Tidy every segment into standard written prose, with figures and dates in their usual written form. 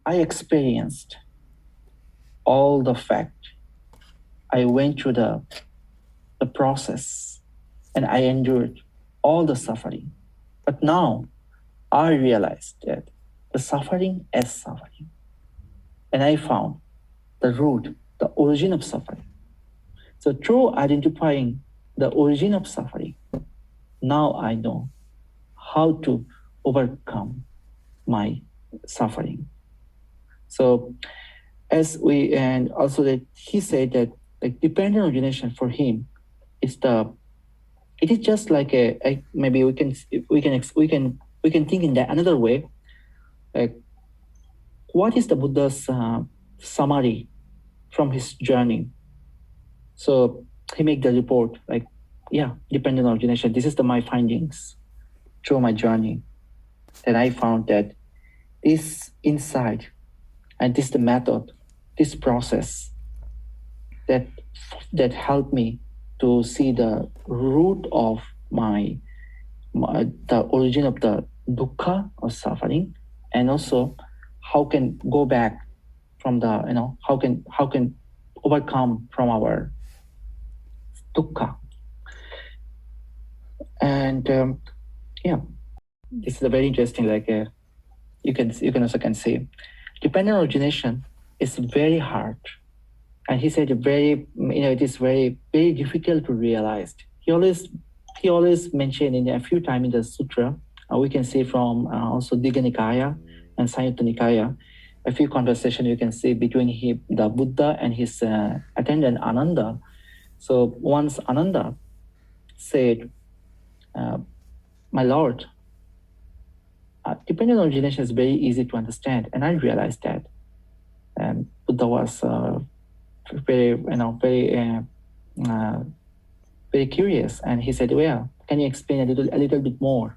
I experienced all the fact. I went through the process and I endured all the suffering. But now I realized that the suffering is suffering. And I found the root, the origin of suffering. So through identifying the origin of suffering, now I know how to overcome my suffering. So as we, and also that he said that like dependent origination for him is the, it is just like a maybe we can think in that another way, like what is the Buddha's summary from his journey. So he make the report like, yeah, dependent origination, this is my findings through my journey, that I found that this insight and this the method, this process that that helped me to see the root of the origin of the dukkha or suffering, and also how can go back from the, how can overcome from our dukkha. And yeah, this is a very interesting, like you can also can say dependent origination is very hard. And he said very, it is very difficult to realize. He always mentioned in a few times in the sutra, we can see from also Digha Nikaya and Samyutta Nikaya, a few conversations you can see between the Buddha and his attendant Ananda. So once Ananda said, my Lord, dependent origination is very easy to understand. And I realized that Buddha was very, very curious, and he said, "Well, can you explain a little bit more?"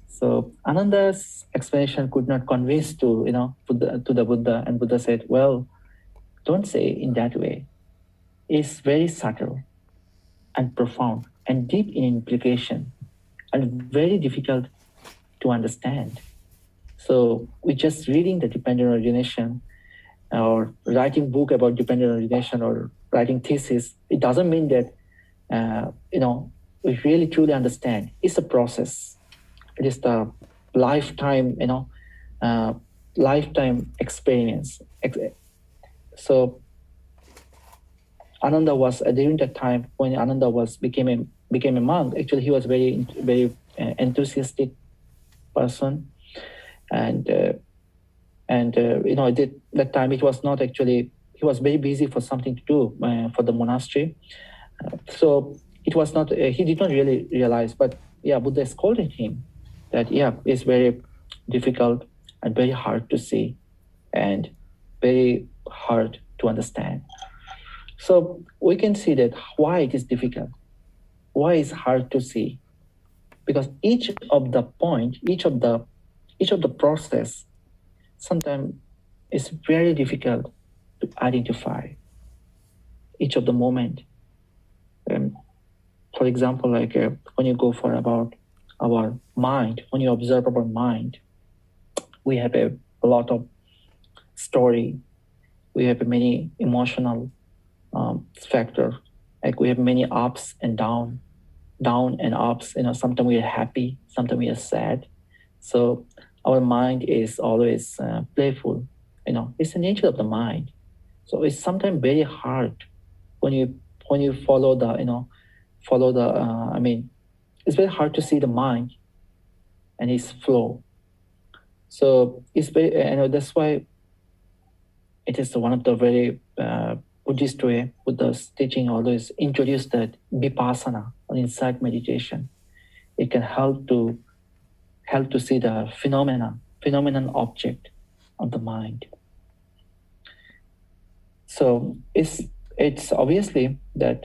So Ananda's explanation could not convince to the Buddha, and Buddha said, "Well, don't say in that way. It's very subtle and profound and deep in implication, and very difficult to understand. So we just reading the dependent origination or writing book about dependent origination or writing thesis, it doesn't mean that we really truly understand. It's a process. It is the lifetime, lifetime experience. So Ananda was during that time when Ananda became a monk. Actually, he was very enthusiastic person, and at that time it was not actually, he was very busy for something to do for the monastery. So it was not, he did not really realize, but yeah, Buddha scolded him that, yeah, it's very difficult and very hard to see and very hard to understand. So we can see that why it is difficult, why it's hard to see, because each of the point, each of the process, sometimes it's very difficult to identify each of the moment. For example, like when you go for about our mind, when you observe our mind, we have a lot of story, we have many emotional factor, like we have many ups and down and ups. Sometimes we are happy, sometimes we are sad. So our mind is always playful. It's the nature of the mind. So it's sometimes very hard when you follow the it's very hard to see the mind and its flow. So it's very, that's why it is one of the very Buddhist way. Buddha's teaching always introduce that vipassana or insight meditation. It can help to see the phenomenon object of the mind. So it's obviously that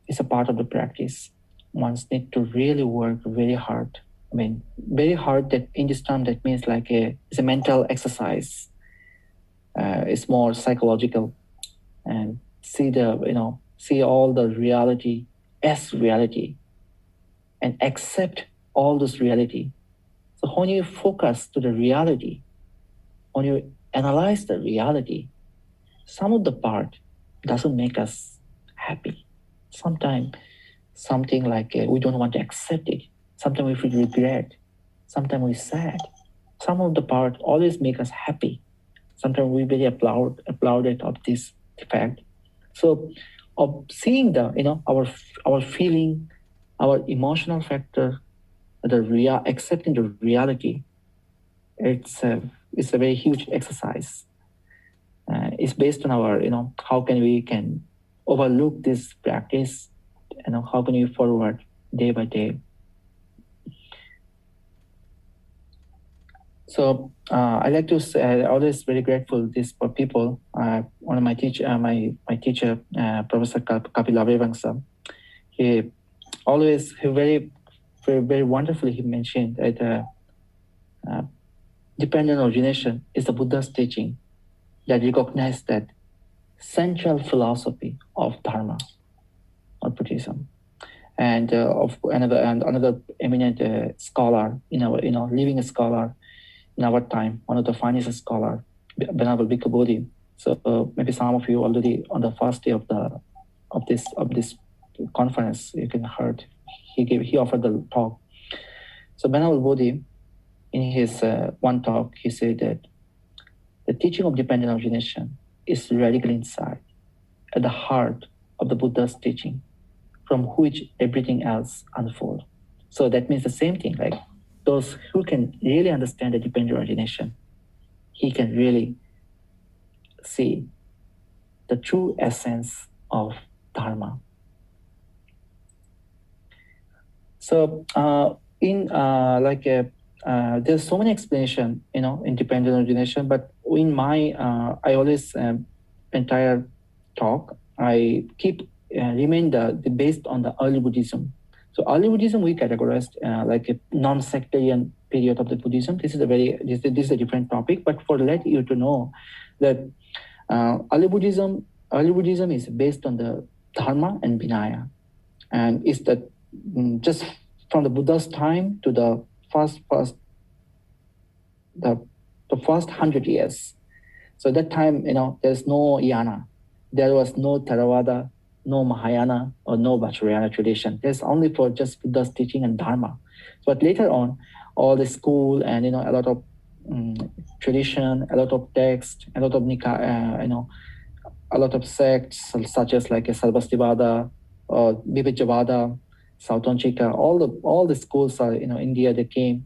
it's a part of the practice. One needs to really work very hard. Very hard. That in this term, that means like it's a mental exercise. It's more psychological, and see all the reality as reality, and accept all this reality. So when you focus to the reality, when you analyze the reality, some of the part doesn't make us happy. Sometimes something like we don't want to accept it. Sometimes we feel regret. Sometimes we sad. Some of the part always make us happy. Sometimes we very applauded of this fact. So of seeing the our feeling, our emotional factor, accepting the reality, it's a it's a very huge exercise. It's based on our how can we can overlook this practice, how can you forward day by day. So I like to say, I always very grateful this for people. One of my teacher, Professor Kapil Abrivangsa, he always very wonderfully he mentioned that uh, dependent origination is the Buddha's teaching that recognized that central philosophy of Dharma or Buddhism. And of another eminent scholar, living scholar in our time, one of the finest scholar, Venerable Bhikkhu Bodhi. So maybe some of you already on the first day of this conference, you can heard he offered the talk. So Venerable Bodhi, in his one talk, he said that the teaching of dependent origination is radical insight at the heart of the Buddha's teaching, from which everything else unfolds. So that means the same thing, like those who can really understand the dependent origination, he can really see the true essence of Dharma. So in there's so many explanation, in dependent origination, but in my I always entire talk I keep remain the based on the early Buddhism. So early Buddhism we categorized like a non-sectarian period of the Buddhism. This is a different topic, but for let you to know that early Buddhism is based on the Dharma and Vinaya, and is that just from the Buddha's time to the the, the first 100 years. So that time, there's no Yana, there was no Theravada, no Mahayana, or no Vajrayana tradition. There's only for just Buddha's teaching and Dharma. But later on, all the school and a lot of tradition, a lot of text, a lot of a lot of sects such as like a Sarvastivada or Vivajavada, Sautanchika, all the schools are India. They came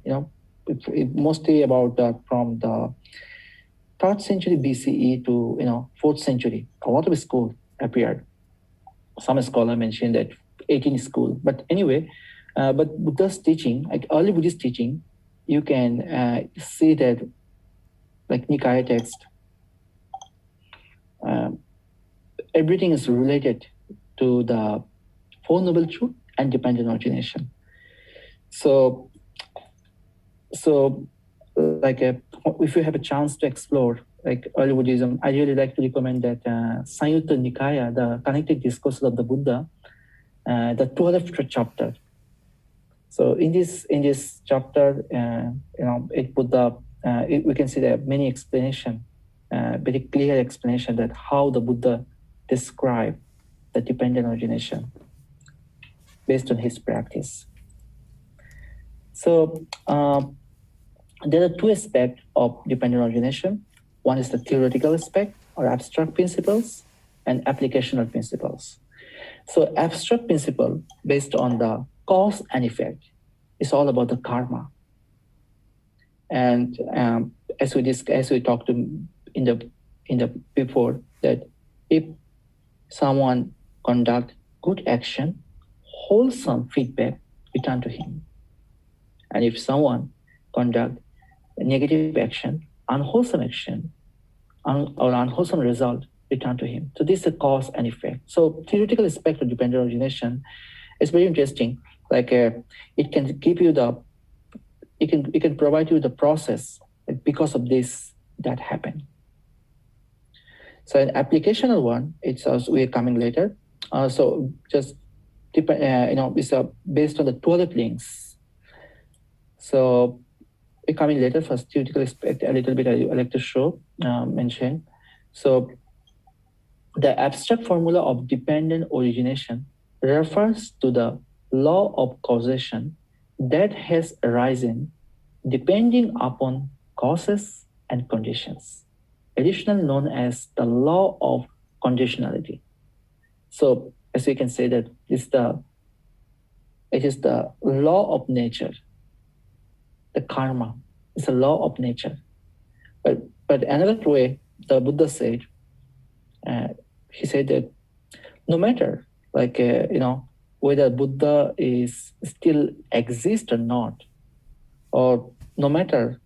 mostly about from the 3rd century BCE to 4th century. A lot of school appeared. Some scholar mentioned that 18 school, but anyway, but Buddha's teaching, like early Buddhist teaching, you can see that like Nikaya text. Everything is related to the Four Noble Truth and dependent origination. So like if you have a chance to explore like early Buddhism, I really like to recommend that Samyutta Nikaya, the connected discourses of the Buddha, the 12th chapter. So in this chapter, it Buddha, we can see there many explanation, very clear explanation that how the Buddha described the dependent origination based on his practice. So there are two aspects of dependent origination. One is the theoretical aspect or abstract principles and applicational principles. So abstract principle based on the cause and effect is all about the karma. And as we talked in the before, that if someone conduct good action, wholesome feedback return to him. And if someone conduct negative action, unwholesome action, or unwholesome result return to him. So this is a cause and effect. So theoretical aspect of dependent origination is very interesting. Like it can give you it can provide you the process like because of this that happened. So an applicational one, it's also we're coming later. So just it's based on the 12 links. So we come in later. First theoretical aspect, a little bit I like to show, mention. So the abstract formula of dependent origination refers to the law of causation that has arisen depending upon causes and conditions, additionally known as the law of conditionality. So as we can say that it is the law of nature, the karma. It's a law of nature. But another way, the Buddha said, he said that no matter whether Buddha is still exist or not, or no matter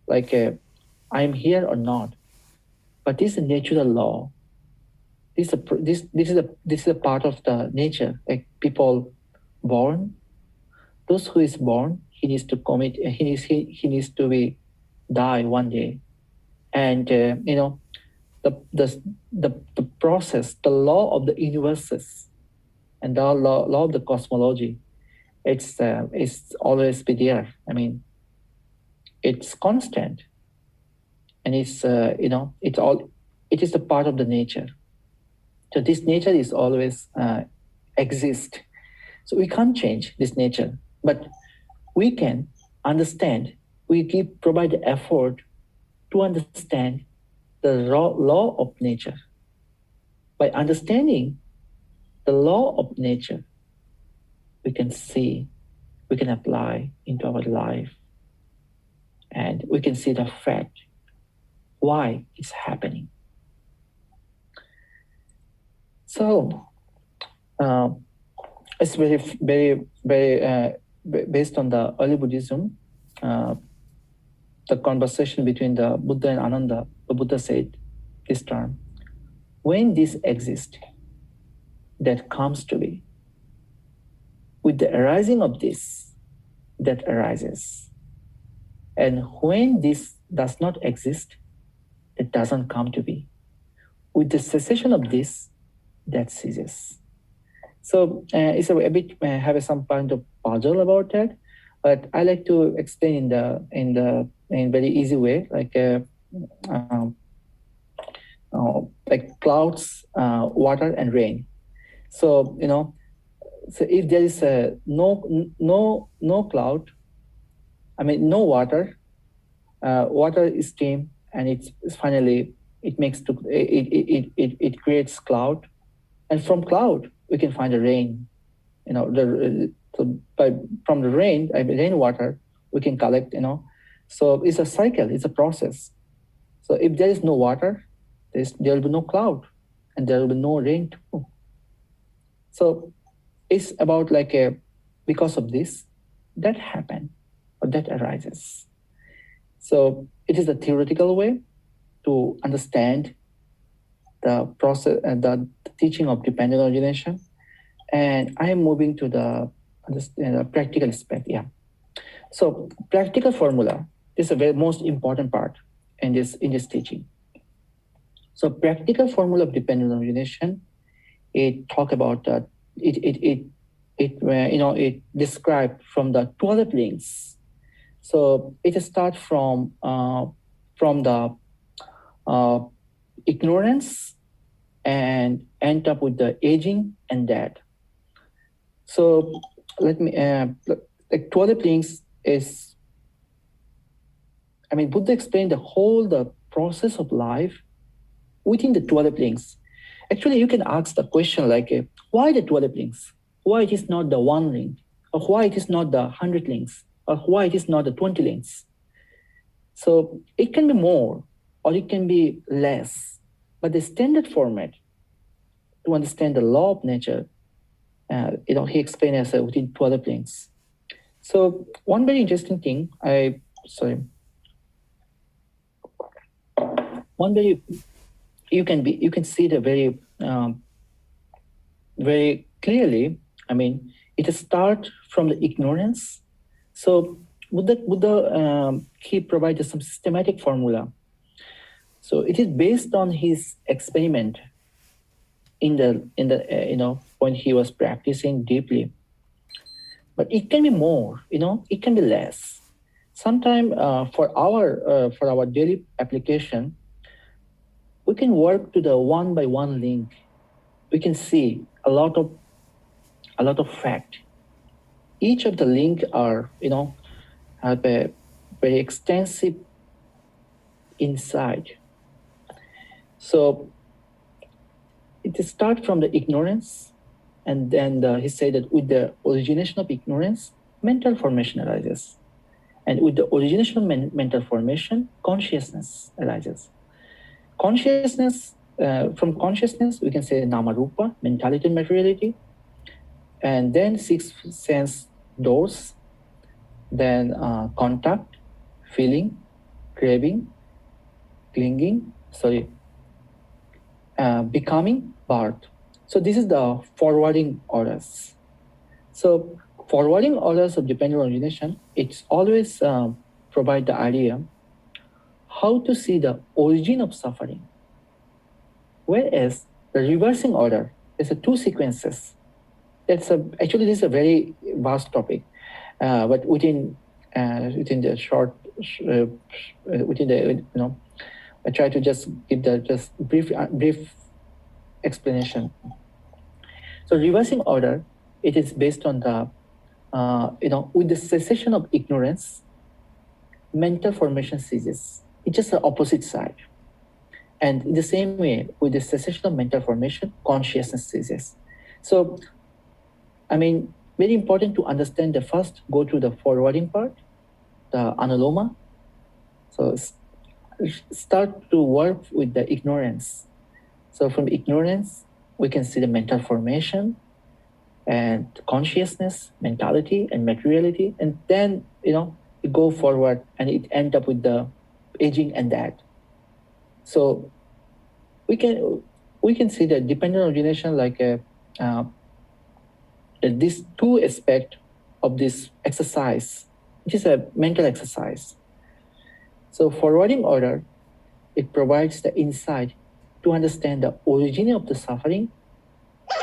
I'm here or not, but this is a natural law. This is a part of the nature. Like people born, those who is born, he needs to commit. He needs to be die one day, and the process, the law of the universes, and the law of the cosmology. It's always be there. I mean, it's constant, and it's it is a part of the nature. So this nature is always exist. So we can't change this nature, but we can understand. We provide the effort to understand the law of nature. By understanding the law of nature, we can see, we can apply into our life, and we can see the fact why it's happening. So it's very based on the early Buddhism. The conversation between the Buddha and Ananda, the Buddha said this term: when this exists, that comes to be. With the arising of this, that arises. And when this does not exist, it doesn't come to be. With the cessation of this, that ceases. So it's a bit have some kind of puzzle about that, but I like to explain in very easy way, like clouds, water, and rain. So so if there is no cloud, I mean no water, water is steam, and it's finally it makes to it creates cloud, and from cloud we can find a rain. From the rain, I mean rainwater, we can collect. So it's a cycle, it's a process. So if there is no water, there will be no cloud, and there will be no rain too. So it's about because of this, that happen, or that arises. So it is a theoretical way to understand the process and the teaching of dependent origination. And I am moving to the practical aspect. Yeah. So practical formula is the very most important part in this teaching. So practical formula of dependent origination, it talk about it described from the 12 links. So it starts from the ignorance and end up with the aging and death. So let me like 12 links is, I mean, Buddha explained the process of life within the 12 links. Actually, you can ask the question why the 12 links? Why it is not the 1 link? Or why it is not the 100 links? Or why it is not the 20 links? So it can be more or it can be less. But the standard format to understand the law of nature, he explained as within 12 links. So one very interesting thing, you can see the very clearly. I mean, it starts from the ignorance. So Buddha he provided some systematic formula. So it is based on his experiment in the when he was practicing deeply. But it can be more, it can be less. sometime for our daily application, we can work to the one by one link. We can see a lot of fact. Each of the link are have a very extensive insight. So it starts from the ignorance, and then he said that with the origination of ignorance, mental formation arises. And with the origination of mental formation, consciousness arises. Consciousness, from consciousness, we can say nama rupa, mentality and materiality, and then six sense doors, then contact, feeling, craving, clinging, becoming, birth. So this is the forwarding orders. So forwarding orders of dependent origination, it's always provide the idea how to see the origin of suffering. Whereas the reversing order is a two sequences. Actually this is a very vast topic, but within the short within the I try to just give the just brief explanation. So reversing order, it is based on the with the cessation of ignorance, mental formation ceases. It's just the opposite side. And in the same way, with the cessation of mental formation, consciousness ceases. So, I mean, very important to understand the first, go to the forwarding part, the anuloma. So start to work with the ignorance. So from ignorance, we can see the mental formation and consciousness, mentality and materiality. And then, you go forward and it end up with the aging and death. So we can see the dependent origination like these two aspects of this exercise, which is a mental exercise. So forwarding order, it provides the insight to understand the origin of the suffering,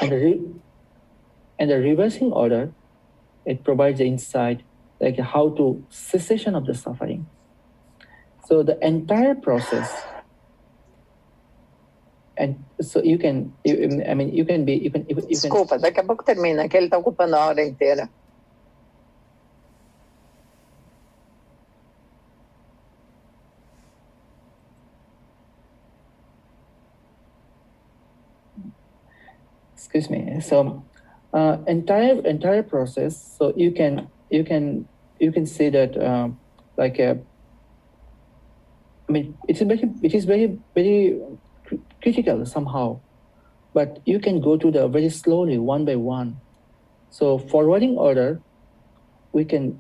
and the reversing order, it provides the insight like how to cessation of the suffering. So the entire process, and so you can be. Desculpa, daqui a pouco termina, que ele está ocupando a hora inteira. Excuse me. So entire process. So you can say that like a. It is very critical somehow, but you can go to the very slowly one by one. So forwarding order, we can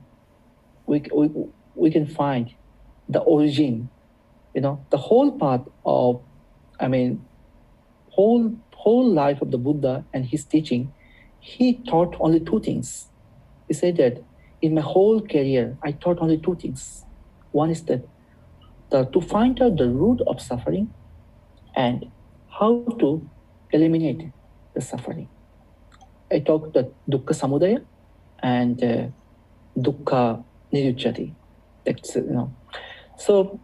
find the origin, the whole path of, whole life of the Buddha and his teaching. He taught only two things. He said that in my whole career, I taught only two things. One is that to find out the root of suffering and how to eliminate the suffering. I talked the dukkha samudaya and dukkha nirucchati. That's So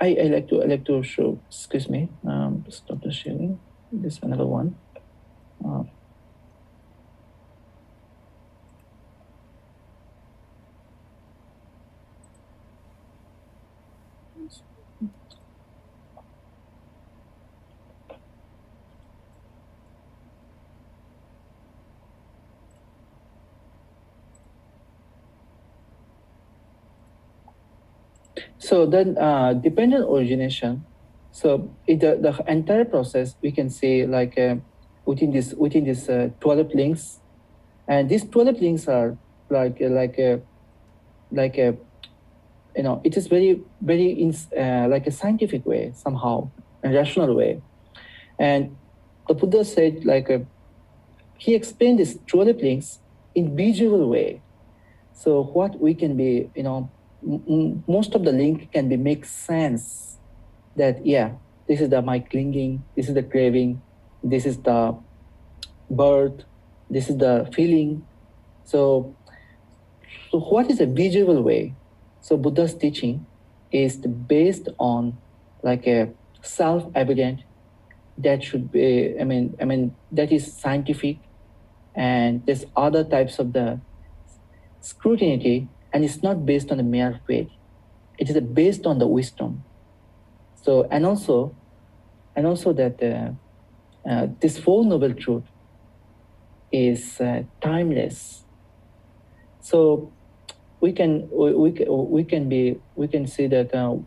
I like to show. Excuse me. Stop the sharing. This another one. So then dependent origination. So the entire process we can say like within this 12 links, and these 12 links are like it is very like a scientific way somehow, a rational way. And the Buddha said he explained these 12 links in visual way. So what we can be, most of the link can be make sense that, this is my clinging, this is the craving, this is the birth, this is the feeling. So So what is a visual way? So Buddha's teaching is based on like a self-evident that should be, that is scientific, and there's other types of the scrutiny, and it's not based on the mere faith. It is based on the wisdom. So, and also that this Four Noble Truth is timeless. So we can see that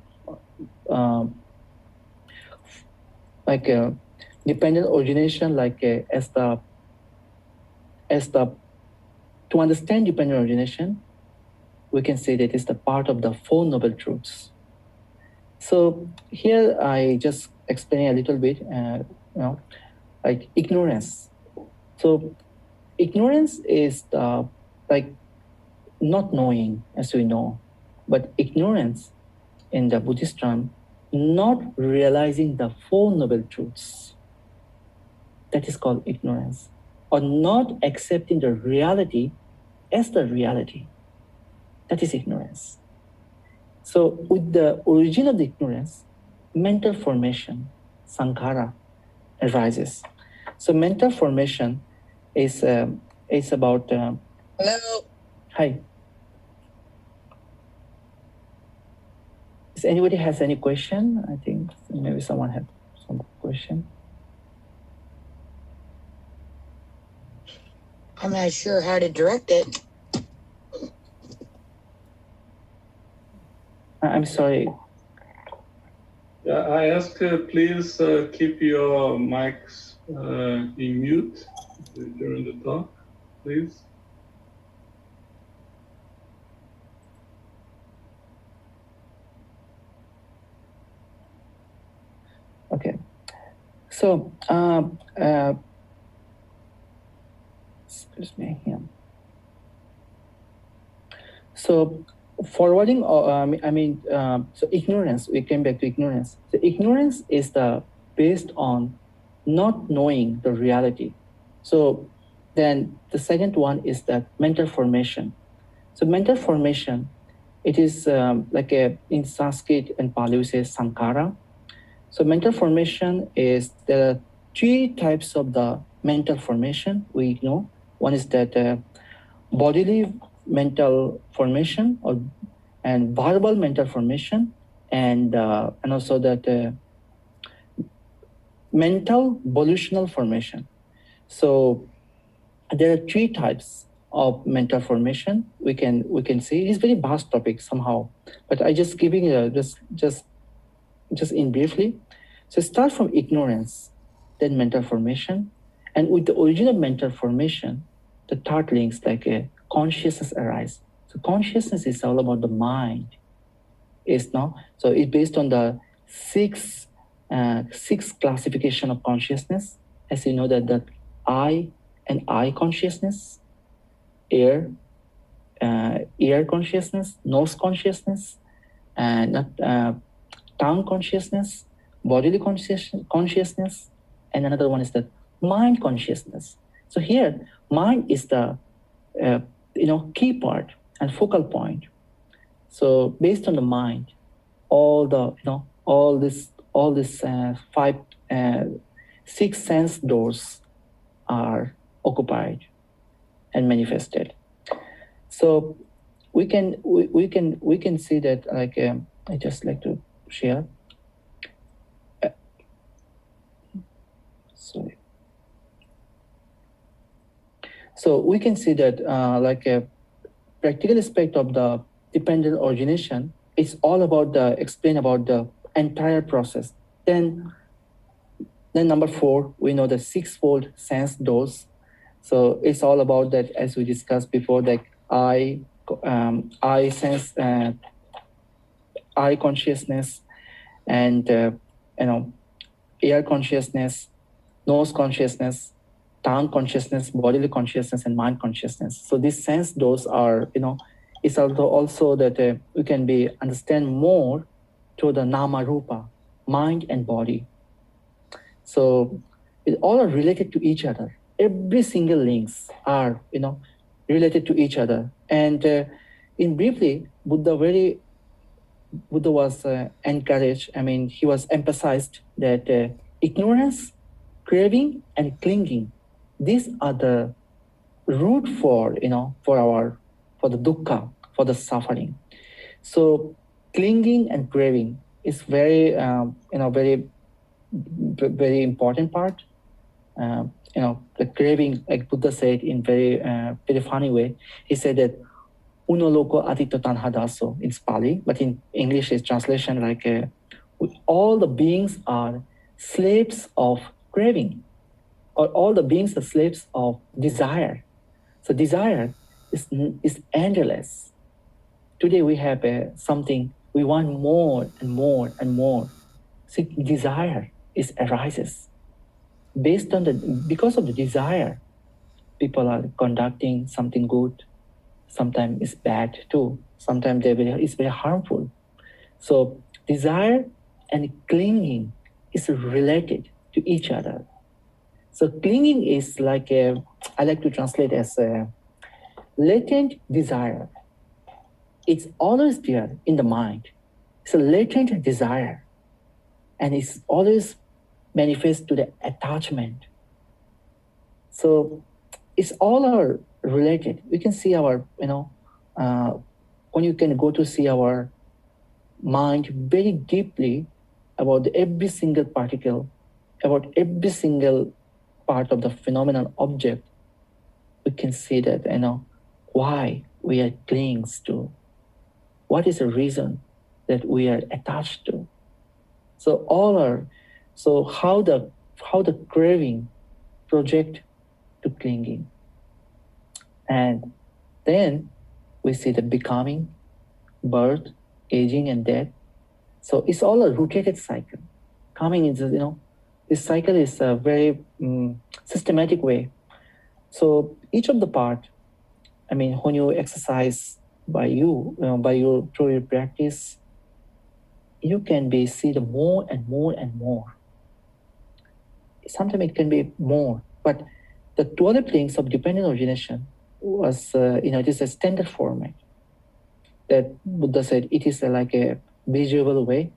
like dependent origination, like as the to understand dependent origination, we can say that it's the part of the Four Noble Truths. So here I just explain a little bit, like ignorance. So ignorance is like not knowing, as we know, but ignorance in the Buddhist term, not realizing the Four Noble Truths. That is called ignorance, or not accepting the reality as the reality. That is ignorance. So with the origin of the ignorance, mental formation, sankhara, arises. So mental formation is about. Hello. Hi. Does anybody has any question? I think maybe someone had some question. I'm not sure how to direct it. I'm sorry. Yeah, I ask please keep your mics in mute during the talk, please. Okay. So, excuse me here. So, forwarding, so ignorance, we came back to ignorance. So, ignorance is based on not knowing the reality. So, then the second one is that mental formation. So, mental formation, it is in Sanskrit and Pali we say sankhara. So mental formation is there are three types of the mental formation we know. One is that bodily mental formation and verbal mental formation, and also that mental volitional formation. So there are three types of mental formation we can see. It's very vast topic somehow, but I just giving just in briefly. So start from ignorance, then mental formation, and with the origin of mental formation, the third links like a consciousness arise. So consciousness is all about the mind. Is now so it's based on the six classification of consciousness. As you know that I and I consciousness, ear consciousness, nose consciousness, and tongue consciousness, bodily consciousness, and another one is the mind consciousness. So here, mind is the key part and focal point. So based on the mind, all this six sense doors are occupied and manifested. So we can see that I just like to share. Sorry. So we can see that like a practical aspect of the dependent origination, it's all about explain about the entire process. Then number 4, we know the sixfold sense doors. So it's all about that, as we discussed before, like I sense, eye consciousness, and ear consciousness, nose consciousness, tongue consciousness, bodily consciousness, and mind consciousness. So these sense doors are, it's also that we can be understand more to the nama rupa, mind and body. So it all are related to each other. Every single links are, related to each other. And in briefly, Buddha was encouraged, he was emphasized that ignorance, craving, and clinging, these are the root for the dukkha, for the suffering. So clinging and craving is very, very important part. The craving, like Buddha said in very funny way, he said that uno loco adito tanha daso in Pali, but in English is translation like all the beings are slaves of craving, or all the beings are slaves of desire. So desire is endless. Today we have something, we want more and more and more. So desire arises. Because of the desire, people are conducting something good, sometimes it's bad too. Sometimes it's very harmful. So desire and clinging is related to each other. So clinging is like I like to translate as a latent desire. It's always there in the mind. It's a latent desire, and it's always manifest to the attachment. So it's all are related. We can see our, when you can go to see our mind very deeply about every single particle, about every single part of the phenomenal object, we can see that, why we are clinging to. What is the reason that we are attached to? So how the craving project to clinging. And then we see the becoming, birth, aging, and death. So it's all a rotated cycle. Coming into, this cycle is a very systematic way. So each of the part, when you exercise through your practice, you can see the more and more and more. Sometimes it can be more, but the 12 planes of dependent origination was, it is a standard format that Buddha said it is like a visual way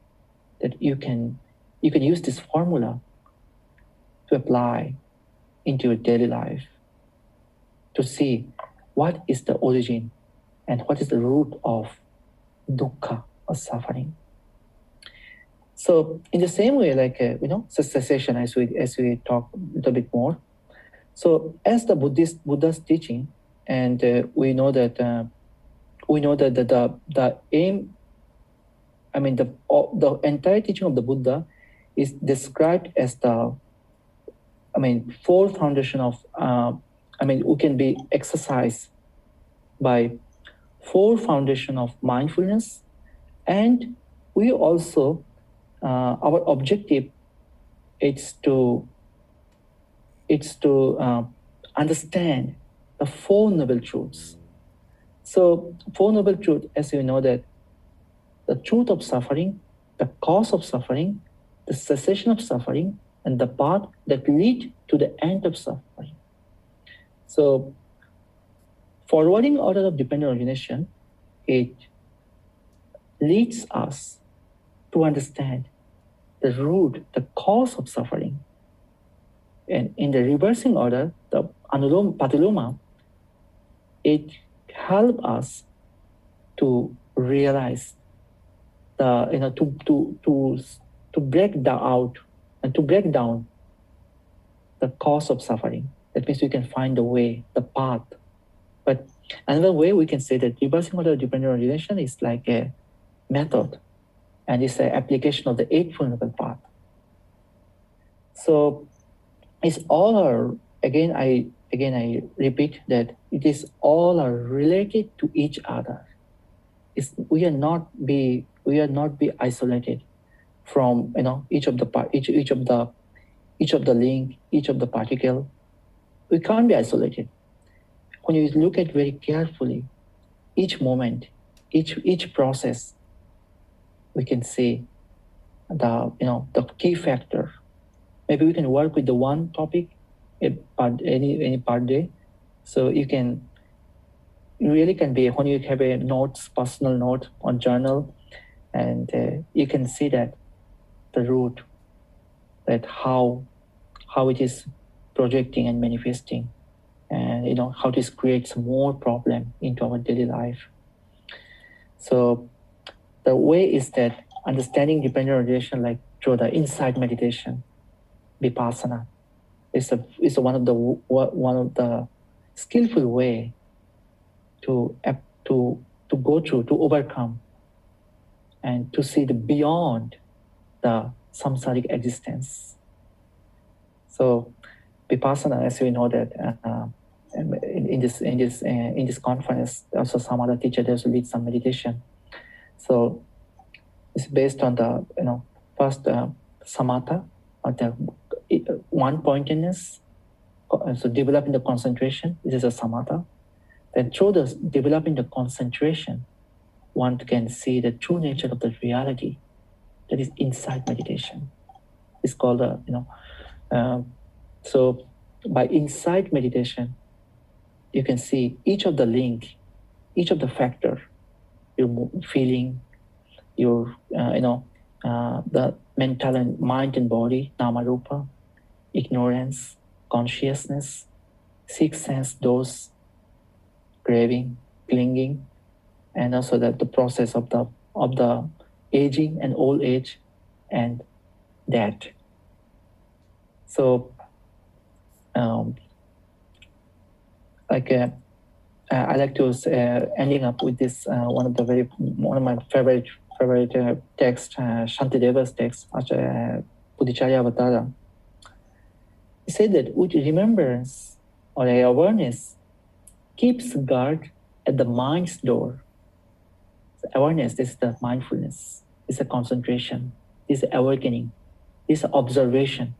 that you can use this formula to apply into your daily life to see what is the origin and what is the root of dukkha or suffering. So in the same way, like cessation, as we talk a little bit more. So as the Buddha's teaching, and we know that the aim, the entire teaching of the Buddha is described as the, four foundation of, we can be exercised by four foundation of mindfulness, and we also, our objective is to understand the Four Noble Truths. So Four Noble Truths, as you know, that the truth of suffering, the cause of suffering, the cessation of suffering, and the path that lead to the end of suffering. So forwarding order of dependent origination, it leads us to understand the root, the cause of suffering. And in the reversing order, the Anuloma Patiloma, it helps us to realize to break down the cause of suffering. That means we can find the way, the path. But another way we can say that reversing order of dependent origination is like a method, and it's an application of the Eightfold Noble Path. So it's all our, again I repeat that it is all are related to each other. We are not be isolated from each of the link, each of the particle. We can't be isolated. When you look at very carefully, each moment, each process, we can see the key factor. Maybe we can work with the one topic any part day, so you can really can be when you have a notes, personal note on journal, and you can see that the root, that how it is projecting and manifesting, and how this creates more problem into our daily life. So the way is that understanding dependent origination, like through the insight meditation, vipassana, is one of the skillful way to go through, to overcome, and to see the beyond the samsaric existence. So vipassana, as we know that in this conference, also some other teacher there's lead some meditation. So it's based on the first samatha, or the one pointedness. So developing the concentration, this is a samatha. Then through the developing the concentration, one can see the true nature of the reality that is inside meditation. It's called so by insight meditation, you can see each of the link, each of the factor, your feeling, your the mental and mind and body, nama rupa, ignorance, consciousness, sixth sense, those craving, clinging, and also that the process of the aging and old age and death. So I like to ending up with this one of my favorite text, Shantideva's text, Buddhicharya Avatara. He said that with remembrance or awareness keeps guard at the mind's door. So awareness, this is the mindfulness, this is a concentration, this is awakening, this is observation.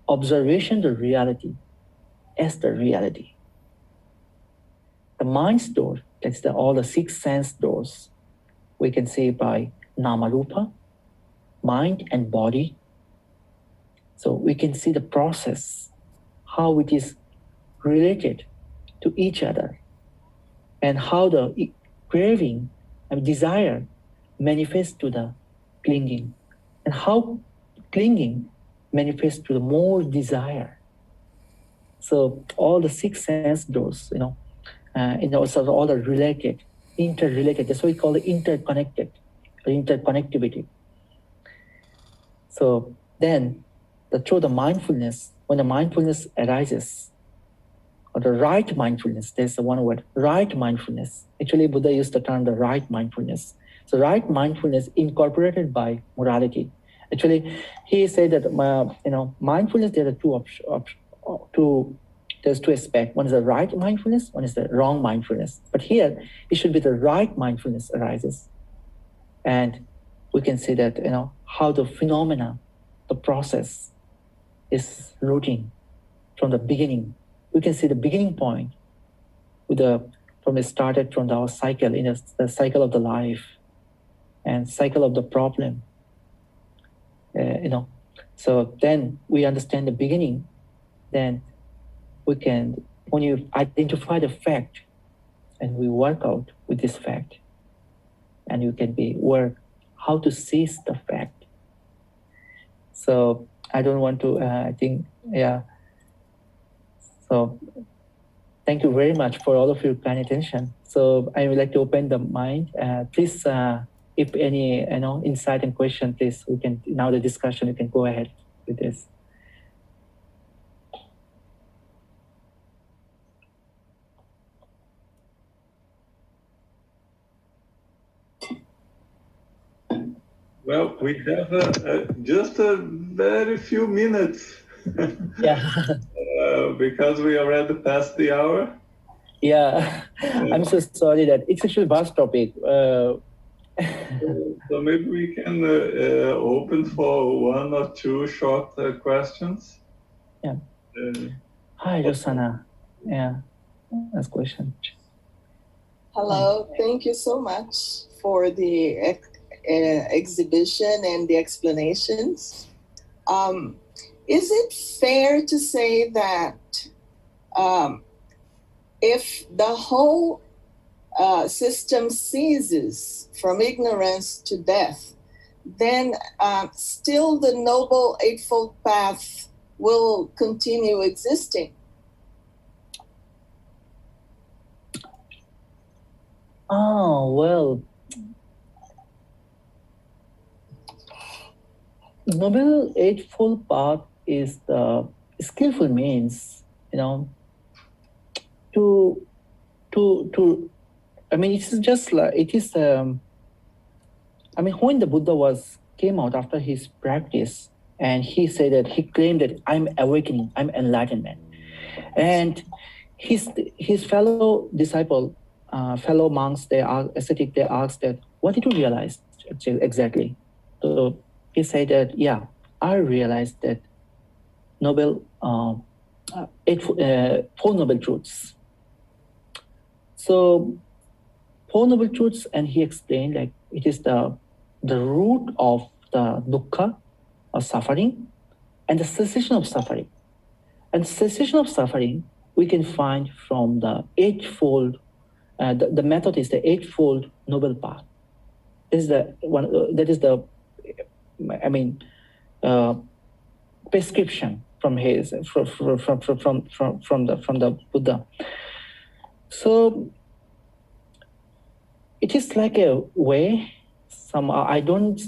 Observation the reality as the reality. The mind's door, that's all the six sense doors, we can see by Namarupa, mind and body. So we can see the process, how it is related to each other, and how the craving and desire manifests to the clinging, and how clinging manifests to the more desire. So all the six sense doors, and also all the related, interrelated. That's what we call it interconnected, or interconnectivity. So then, through the mindfulness, when the mindfulness arises, or the right mindfulness, there's the one word, right mindfulness. Actually, Buddha used the term the right mindfulness. So right mindfulness incorporated by morality. Actually, he said that mindfulness, there are there's two aspects. One is the right mindfulness, one is the wrong mindfulness. But here, it should be the right mindfulness arises. And we can see that, how the phenomena, the process is rooting from the beginning. We can see the beginning point from it started from our cycle, the cycle of the life and cycle of the problem. So then we understand the beginning, then we can, when you identify the fact and we work out with this fact, and you can work how to seize the fact. So I don't want to, So thank you very much for all of your kind attention. So I would like to open the mind. Please, if any insight and question, please, we can, now the discussion, you can go ahead with this. Well, we have just a very few minutes. Yeah. Because we already passed the hour. Yeah, I'm so sorry that it's actually a vast topic. So maybe we can open for one or two short questions. Yeah. Hi, Rosanna. Yeah, that's question. Hello, thank you so much for the exhibition and the explanations. Is it fair to say that if the whole system ceases from ignorance to death, then still the Noble Eightfold Path will continue existing. Oh, well, Noble Eightfold Path is the skillful means, to, I mean, it's just like, it is, when the Buddha came out after his practice, and he said that, he claimed that I'm awakening, I'm enlightenment. And his fellow disciple, fellow monks, ascetic, they asked that, what did you realize exactly? So he said that, yeah, I realized that Four Noble Truths. So, Four Noble Truths, and he explained, like, it is the root of the dukkha, or suffering, and the cessation of suffering. And cessation of suffering we can find from the eightfold. The method is the eightfold noble path. This is the one. That is the, prescription from the Buddha. So it is like a way. I don't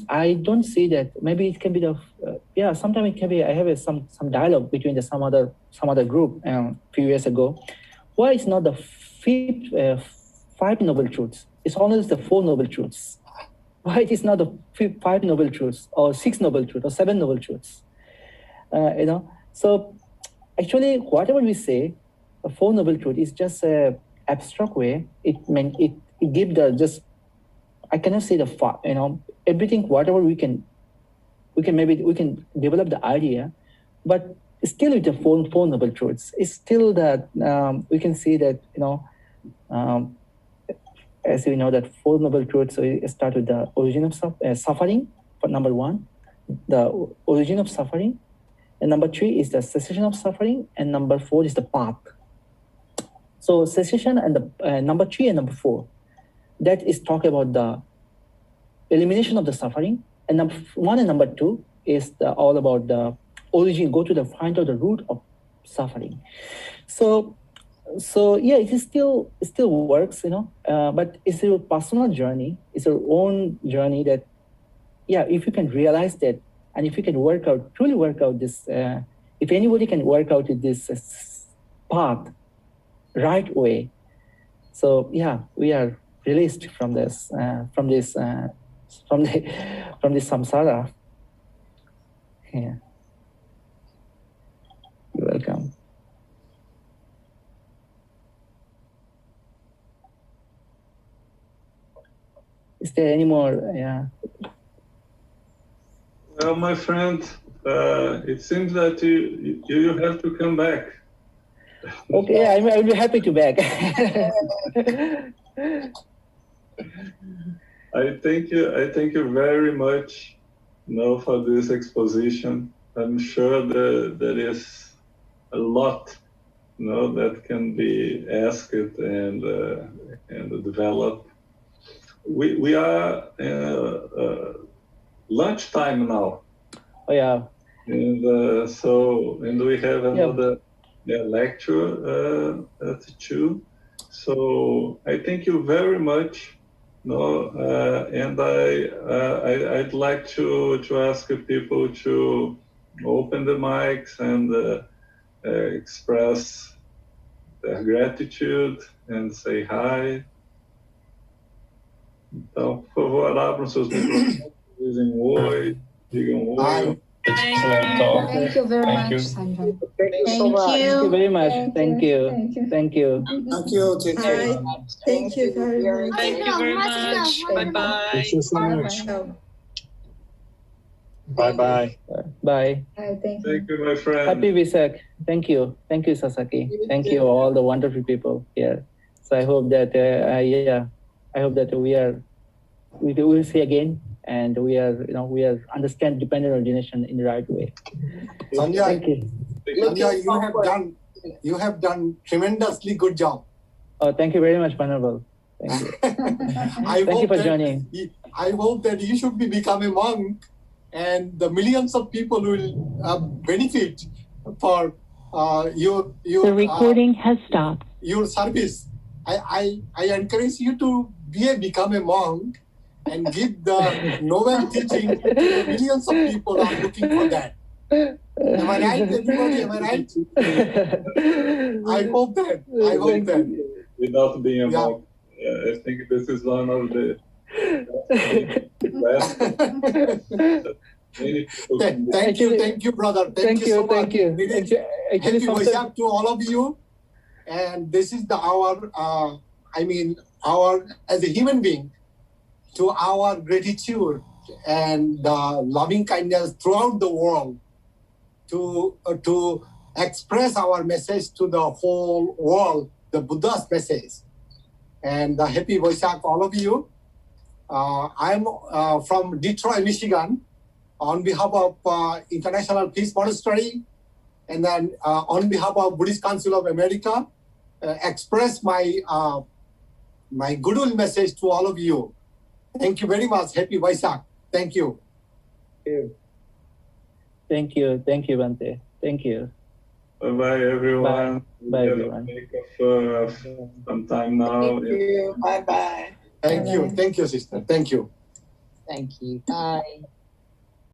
see that. Maybe it can be the Sometimes it can be. I have some dialogue between some other group a few years ago. Why it's not the five noble truths? It's always the four noble truths. Why it is not the five noble truths, or six noble truths, or seven noble truths? So actually, whatever we say, a four noble truth is just a abstract way. It give the just. I cannot say everything. Whatever we can develop the idea, but still with the four noble truths, it's still that we can see that as we know that four noble truths. So we start with the origin of suffering. For number one, the origin of suffering. And number three is the cessation of suffering, and number four is the path. So cessation and the number three and number four, that is talk about the elimination of the suffering. And number one and number two is all about the origin. Go to find out the root of suffering. So yeah, it still works, but it's your personal journey. It's your own journey that, yeah, if you can realize that. And if you can truly work out this, if anybody can work out this path right way, so yeah, we are released from this samsara. Yeah, you're welcome. Is there any more? Yeah. Well, my friend, it seems that you have to come back. Okay, I'll be happy to back. I thank you very much, for this exposition. I'm sure there is a lot, that can be asked and developed. We are lunchtime now. Oh yeah. And we have another lecture at 2. So I thank you very much. And I'd like to ask people to open the mics and express their gratitude and say hi. Então, por favor, abram seus microfones, dizem oi, digam oi. Excellent talk. Thank you very much, Sanjoy. Thank you so much. Thank you very much. Thank you. Thank you. Thank you very much. Thank you very much. Thank you very much. Bye-bye. Thank you so much. Bye-bye. Bye. Thank Thank you, my friend. Happy VESAK. Thank you. Thank you, Sasaki. Thank you, all the wonderful people here. So I hope that, I hope that we will see again, and we are understand dependent origination in the right way. Sanjoy, Thank you. Sanjoy, you have done tremendously good job. Oh, thank you very much, Venerable. Thank you. I Thank you hope for that joining. I hope that you should become a monk, and the millions of people will benefit for your The recording has stopped. your service. I encourage you to become a monk and give the noble teaching to the millions of people are looking for that. Am I right, everybody? Am I right? I hope that. I hope that. Without being a monk, I think this is one of the best. Thank you, brother. Thank you so much. Thank you. Happy VESAK to all of you. And this is our as a human being, to our gratitude and loving kindness throughout the world, to express our message to the whole world, the Buddha's message. And happy VESAK, all of you. I'm from Detroit, Michigan, on behalf of International Peace Monastery, and then on behalf of Buddhist Council of America, express my my goodwill message to all of you. Thank you very much. Happy VESAK. Thank you. Thank you, Bante. Thank you. Bye, everyone. Bye, everyone. Take some time now. Thank you. Bye-bye. Thank you, sister. Thank you. Thank you. Bye.